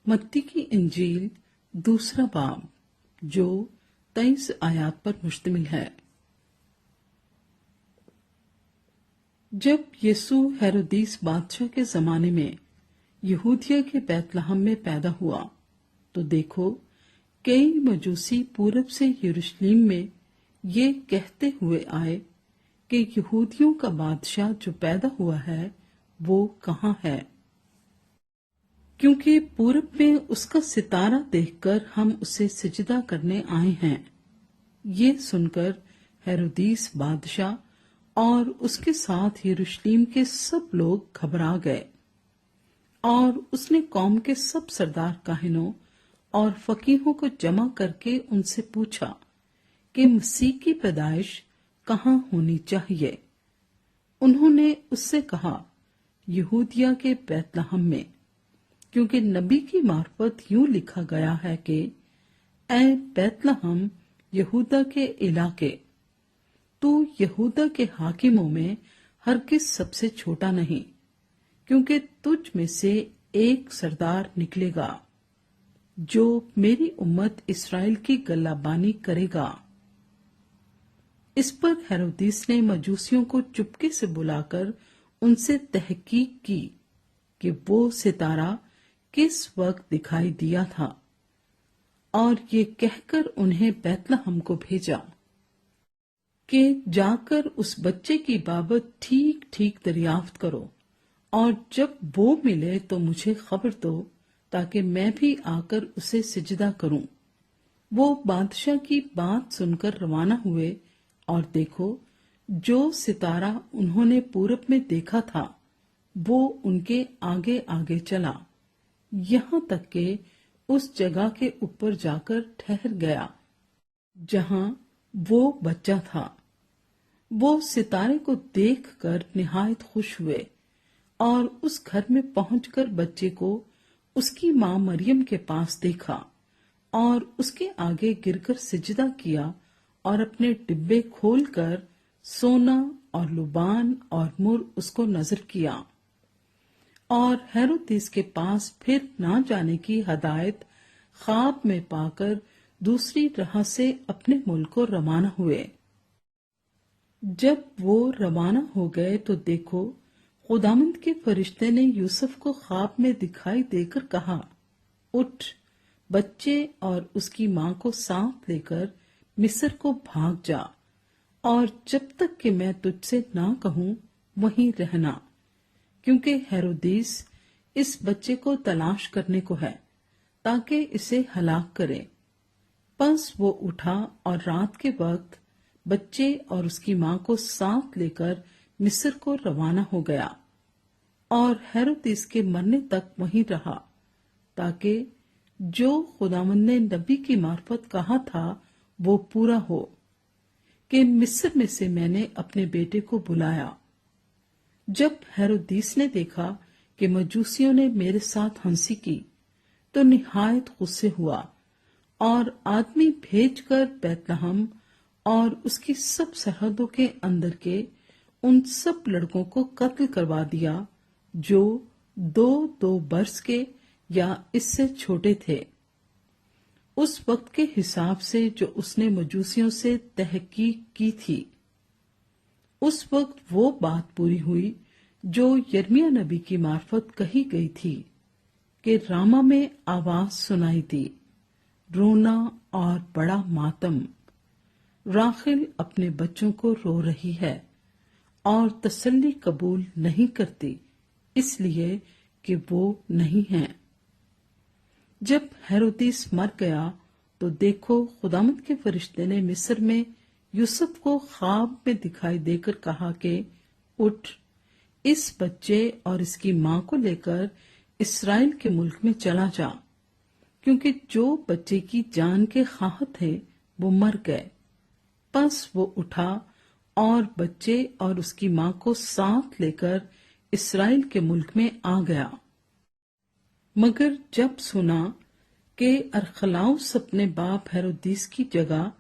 मत्ती की इंजील दूसरा बाब जो 23 आयात पर मुश्तमिल है। जब यीशु हेरोदीस बादशाह के जमाने में यहूदिया के बैतलहम में पैदा हुआ तो देखो, कई मजूसी पूरब से यरूशलेम में ये कहते हुए आए कि यहूदियों का बादशाह जो पैदा हुआ है वो कहाँ है, क्योंकि पूरब में उसका सितारा देखकर हम उसे सिजदा करने आए हैं। ये सुनकर हेरोदीस बादशाह और उसके साथ यरूशलेम के सब लोग घबरा गए और उसने कौम के सब सरदार काहिनों और फकीहों को जमा करके उनसे पूछा कि मसीह की पैदाइश कहाँ होनी चाहिए। उन्होंने उससे कहा, यहूदिया के बैतलहम में, क्योंकि नबी की मार्फत यूं लिखा गया है कि ऐ बैतलहम यहूदा के इलाके, तू यहूदा के हाकिमों में हरगिज सबसे छोटा नहीं, क्योंकि तुझ में से एक सरदार निकलेगा जो मेरी उम्मत इस्राएल की गल्लाबानी करेगा। इस पर हेरोदिस ने मजूसियों को चुपके से बुलाकर उनसे तहकीक की कि वो सितारा किस वक्त दिखाई दिया था, और ये कहकर उन्हें बैतलहम को भेजा कि जाकर उस बच्चे की बाबत ठीक ठीक दरियाफ्त करो, और जब वो मिले तो मुझे खबर दो ताकि मैं भी आकर उसे सिजदा करूं। वो बादशाह की बात सुनकर रवाना हुए, और देखो, जो सितारा उन्होंने पूरब में देखा था वो उनके आगे आगे चला, यहाँ तक कि उस जगह के ऊपर जाकर ठहर गया जहां वो बच्चा था। वो सितारे को देखकर निहायत खुश हुए और उस घर में पहुंचकर बच्चे को उसकी मां मरियम के पास देखा और उसके आगे गिरकर सिजदा किया और अपने डिब्बे खोलकर सोना और लुबान और मुर उसको नजर किया, और हेरोदिस के पास फिर ना जाने की हदायत ख्वाब में पाकर दूसरी राह से अपने मुल्क को रवाना हुए। जब वो रवाना हो गए तो देखो, खुदावंद के फरिश्ते ने यूसुफ को ख्वाब में दिखाई देकर कहा, उठ, बच्चे और उसकी मां को साथ लेकर मिस्र को भाग जा, और जब तक कि मैं तुझसे ना कहूं वहीं रहना, क्योंकि हेरोदिस इस बच्चे को तलाश करने को है ताकि इसे हलाक करे। बस वो उठा और रात के वक्त बच्चे और उसकी मां को साथ लेकर मिस्र को रवाना हो गया, और हेरोदिस के मरने तक वहीं रहा, ताकि जो खुदावंद ने नबी की मार्फत कहा था वो पूरा हो कि मिस्र में से मैंने अपने बेटे को बुलाया। जब हेरोदिस ने देखा कि मजूसियों ने मेरे साथ हंसी की तो निहायत गुस्से हुआ, और आदमी भेजकर बैतलहम और उसकी सब सरहदों के अंदर के उन सब लड़कों को कत्ल करवा दिया जो 2-2 बरस के या इससे छोटे थे, उस वक्त के हिसाब से जो उसने मजूसियों से तहकीक की थी। उस वक्त वो बात पूरी हुई जो यिर्मयाह नबी की मार्फत कही गई थी कि रामा में आवाज सुनाई दी, रोना और बड़ा मातम, राखिल अपने बच्चों को रो रही है और तसल्ली कबूल नहीं करती, इसलिए कि वो नहीं है। जब हेरोदिस मर गया तो देखो, खुदावंद के फरिश्ते ने मिस्र में यूसुफ को ख्वाब में दिखाई देकर कहा कि उठ, इस बच्चे और इसकी मां को लेकर इस्राएल के मुल्क में चला जा, क्योंकि जो बच्चे की जान के ख्वाह थे वो मर गए। बस वो उठा और बच्चे और उसकी मां को साथ लेकर इस्राएल के मुल्क में आ गया। मगर जब सुना कि अरखलाउस अपने बाप हेरोदिस की जगह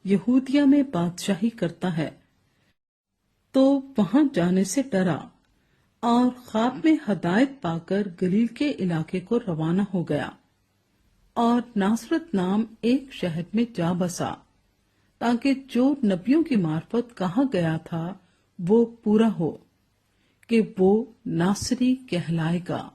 यहूदिया में बादशाही करता है तो वहां जाने से डरा और ख्वाब में हदायत पाकर गलील के इलाके को रवाना हो गया। اور ناصرت نام ایک شہر میں جا بسا تاکہ جو نبیوں کی معرفت کہا گیا تھا وہ پورا ہو کہ وہ ناصری کہلائے گا۔